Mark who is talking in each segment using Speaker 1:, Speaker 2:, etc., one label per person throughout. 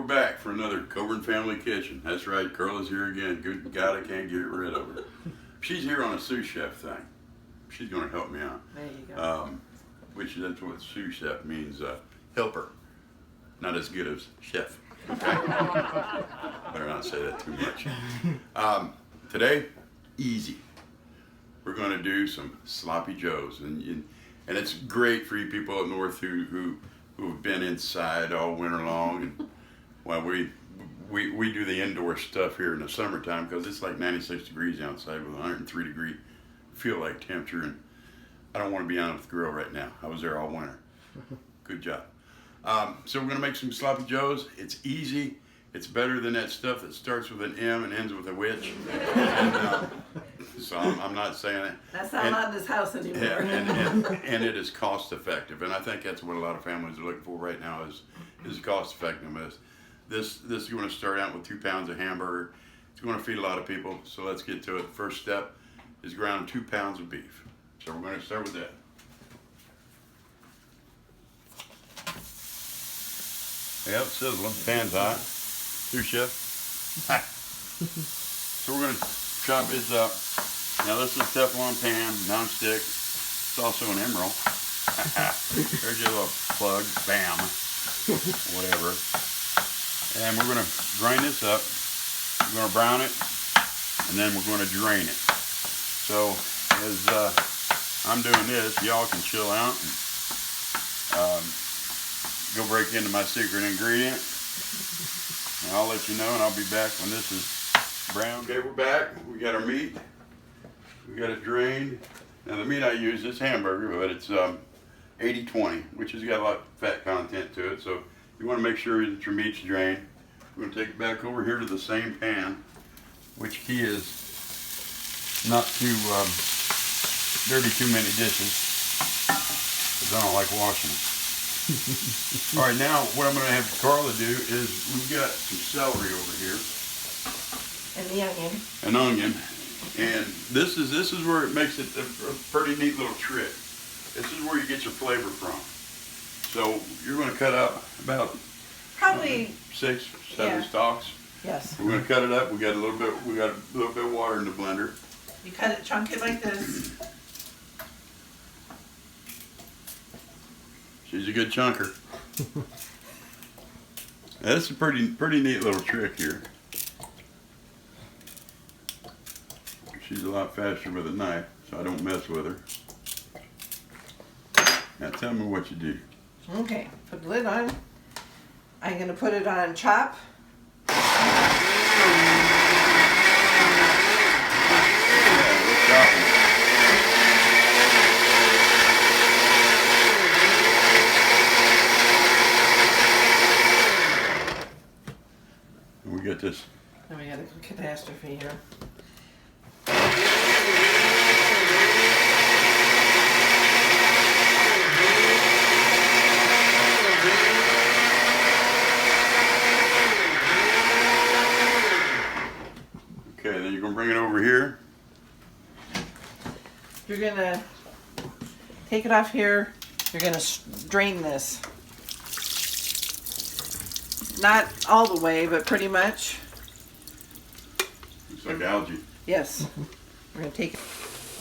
Speaker 1: back for another Coburn Family Kitchen. That's right, Carla's here again. Good God, I can't get rid of her. She's here on a sous chef thing. She's going to help me out.
Speaker 2: There you go.
Speaker 1: Which that's what sous chef means, helper. Not as good as chef. Okay? Better not say that too much. Today, easy. We're going to do some sloppy joes, and it's great for you people up north who've been inside all winter long. And well, we do the indoor stuff here in the summertime because it's like 96 degrees outside with 103 degree feel like temperature, and I don't want to be on the grill right now. I was there all winter. Good job. So we're going to make some sloppy joes. It's easy. It's better than that stuff that starts with an M and ends with a witch. And, so I'm not saying it.
Speaker 2: That's not allowed in this house anymore.
Speaker 1: Yeah, and it is cost effective, and I think that's what a lot of families are looking for right now is cost effectiveness. This is going to start out with 2 pounds of hamburger. It's going to feed a lot of people. So let's get to it. The first step is ground 2 pounds of beef. So we're going to start with that. Yep, sizzling. Pan's hot. Sous chef. So we're going to chop this up. Now this is a Teflon pan, non-stick. It's also an emerald. There's your little plug. Bam. Whatever. And we're going to grind this up. We're going to brown it, and then we're going to drain it. So as I'm doing this, y'all can chill out and go break into my secret ingredient. And I'll let you know, and I'll be back when this is brown. Okay, we're back. We got our meat. We got it drained. Now the meat I use is hamburger, but it's 80-20, which has got a lot of fat content to it. So you want to make sure that your meat's drained. We're going to take it back over here to the same pan, which key is not to dirty too many dishes, because I don't like washing them. All right, now what I'm going to have Carla do is we've got some celery over here.
Speaker 2: And the onion.
Speaker 1: An onion. And this is where it makes it a pretty neat little trick. This is where you get your flavor from. So you're going to cut up about
Speaker 2: probably
Speaker 1: 6, 7 stalks.
Speaker 2: Yes.
Speaker 1: We're going to cut it up. We got a little bit of water in the blender.
Speaker 2: You cut it, chunk it like this.
Speaker 1: She's a good chunker. That's a pretty neat little trick here. She's a lot faster with a knife, so I don't mess with her. Now tell me what you do.
Speaker 2: Okay, put the lid on. I'm going to put it on chop.
Speaker 1: We got this.
Speaker 2: Then we got a catastrophe here.
Speaker 1: Okay, then you're going to bring it over here.
Speaker 2: You're going to take it off here. You're going to drain this. Not all the way, but pretty much.
Speaker 1: Looks like algae.
Speaker 2: Yes. We're going to take it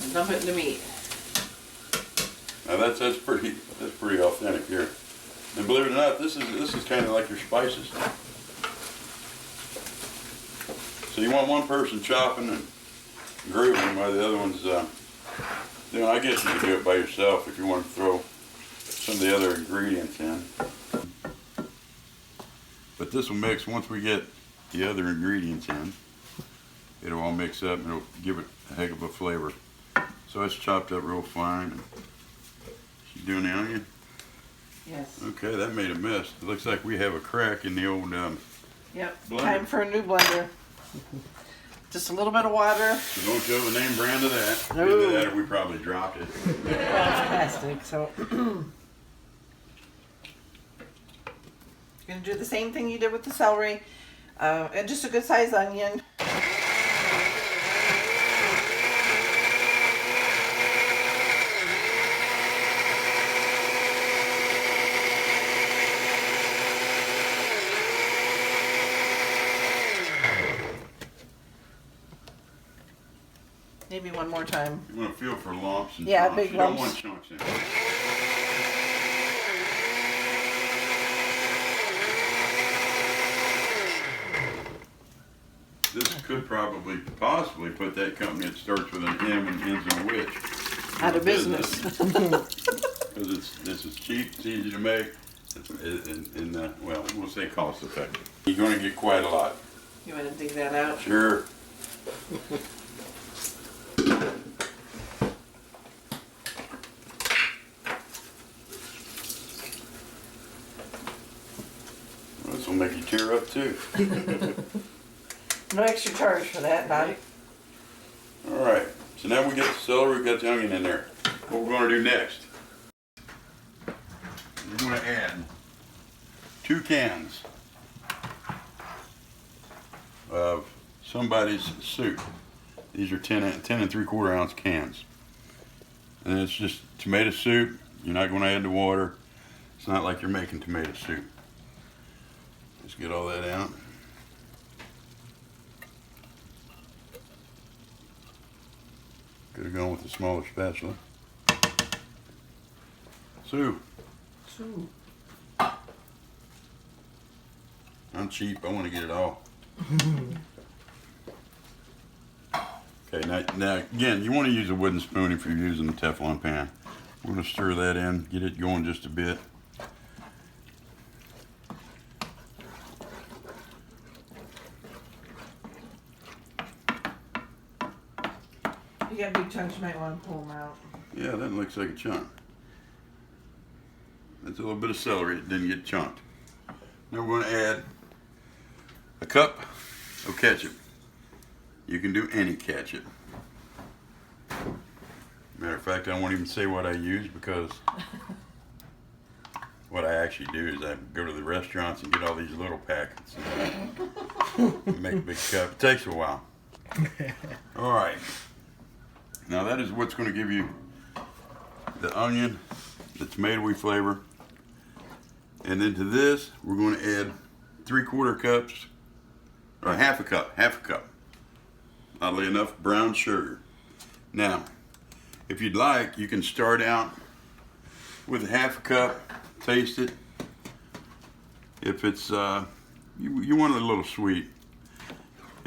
Speaker 2: and dump it in the meat.
Speaker 1: Now that's pretty authentic here. And believe it or not, this is kind of like your spices. So you want one person chopping and grooving while the other one's I guess you can do it by yourself if you want to throw some of the other ingredients in. But this will mix once we get the other ingredients in. It'll all mix up and it'll give it a heck of a flavor. So it's chopped up real fine. She's doing the onion?
Speaker 2: Yes.
Speaker 1: Okay, that made a mess. It looks like we have a crack in the old
Speaker 2: Yep.
Speaker 1: blender.
Speaker 2: Time for a new blender. Just a little bit of water.
Speaker 1: So don't show the name brand of that.
Speaker 2: No.
Speaker 1: Either that or we probably dropped it.
Speaker 2: Well, it's plastic, so. You're going to do the same thing you did with the celery. And just a good sized onion. Maybe one more time.
Speaker 1: You want to feel for lumps and
Speaker 2: Yeah,
Speaker 1: chunks.
Speaker 2: big
Speaker 1: You
Speaker 2: lumps.
Speaker 1: don't want chunks in it. This could possibly put that company that starts with an M and ends in a witch
Speaker 2: Out of business.
Speaker 1: Because this is cheap, it's easy to make, and well, we'll say cost effective. You're going to get quite a lot.
Speaker 2: You want to dig that out?
Speaker 1: Sure. Well, this will make you tear up too.
Speaker 2: No extra charge for that, Bobby.
Speaker 1: All right, so now we got the celery, we got the onion in there. What we're going to do next, we're going to add 2 cans of somebody's soup. These are 10 and 3/4 ounce cans. And it's just tomato soup. You're not going to add the water. It's not like you're making tomato soup. Just get all that out. Could have gone with a smaller spatula. Soup.
Speaker 2: Soup.
Speaker 1: I'm cheap. I want to get it all. Okay, now again, you want to use a wooden spoon if you're using the Teflon pan. We're going to stir that in, get it going just a bit.
Speaker 2: You got big chunks, you might want to pull them out.
Speaker 1: Yeah, that looks like a chunk. That's a little bit of celery that didn't get chunked. Now we're going to add a cup of ketchup. You can do any ketchup. Matter of fact, I won't even say what I use because what I actually do is I go to the restaurants and get all these little packets and make a big cup. It takes a while. All right. Now that is what's going to give you the onion, the tomatoey flavor. And then to this, we're going to add 3/4 cups, or half a cup, oddly enough, brown sugar. Now, if you'd like, you can start out with half a cup, taste it. If it's, you want it a little sweet.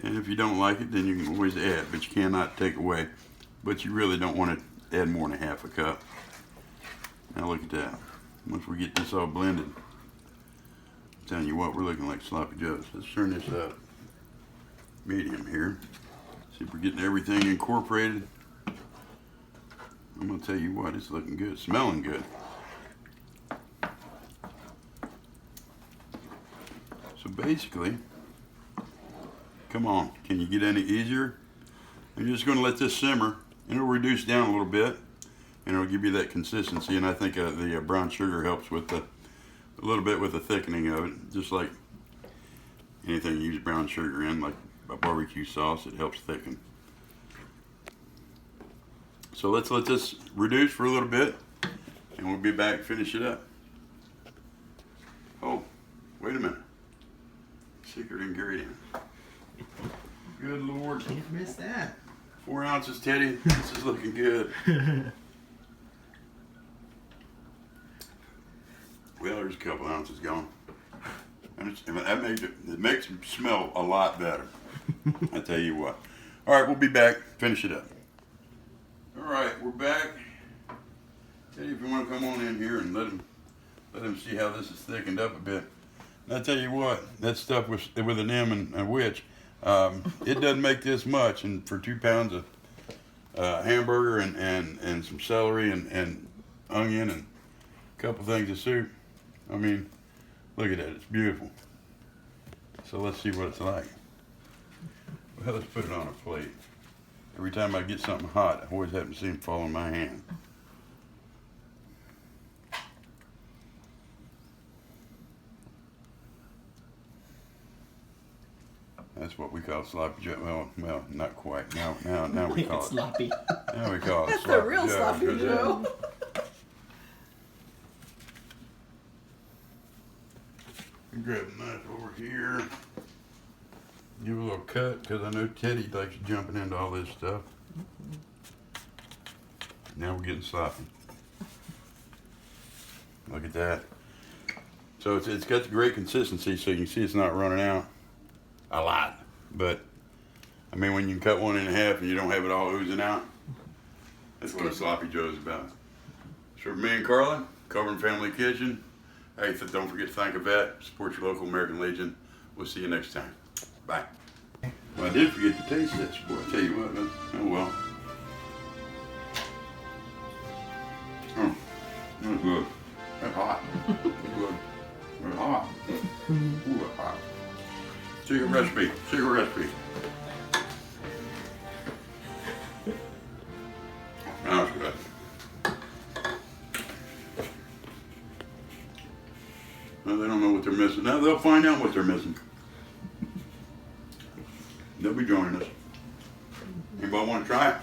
Speaker 1: And if you don't like it, then you can always add, but you cannot take away. But you really don't want to add more than half a cup. Now look at that. Once we get this all blended, I'm telling you what, we're looking like sloppy joes. Let's turn this up medium here. See if we're getting everything incorporated. I'm gonna tell you what, it's looking good, smelling good. So basically, come on, can you get any easier? I'm just gonna let this simmer, and it'll reduce down a little bit, and it'll give you that consistency. And I think the brown sugar helps with a little bit with the thickening of it, just like anything you use brown sugar in, like a barbecue sauce, it helps thicken. So let's let this reduce for a little bit, and we'll be back, finish it up. Oh, wait a minute. Secret ingredient. Good Lord.
Speaker 3: Can't miss that.
Speaker 1: 4 ounces, Teddy. This is looking good. Well, there's a couple ounces gone. And it makes it smell a lot better. I tell you what. All right, we'll be back. Finish it up. All right, we're back. Teddy, if you want to come on in here and let him see how this is thickened up a bit. And I tell you what, that stuff with an M and a witch, it doesn't make this much. And for 2 pounds of hamburger and some celery and onion and a couple things of soup, I mean, look at that, it's beautiful. So let's see what it's like. Well, let's put it on a plate. Every time I get something hot, I always happen to see them fall in my hand. That's what we call sloppy joe. Well, not quite. Now we call it
Speaker 3: sloppy.
Speaker 1: Now we call it
Speaker 2: That's
Speaker 1: sloppy
Speaker 2: the real
Speaker 1: joe,
Speaker 2: sloppy
Speaker 1: 'cause
Speaker 2: joe.
Speaker 1: grab a knife over here. Give a little cut, because I know Teddy likes jumping into all this stuff. Now we're getting sloppy. Look at that. So it's got the great consistency, so you can see it's not running out a lot. But I mean, when you can cut one in half and you don't have it all oozing out, that's what a sloppy Joe's about. So for me and Carla, Covering Family Kitchen. Hey, don't forget to thank a vet. Support your local American Legion. We'll see you next time. Bye. Well, I did forget to taste this, boy. I tell you what, oh well. Oh, that's good. That's hot. That's good. That's hot. Ooh, that's hot. Secret recipe. Secret recipe. That's good. Well, they don't know what they're missing. Now they'll find out what they're missing. They'll be joining us. Anybody want to try it?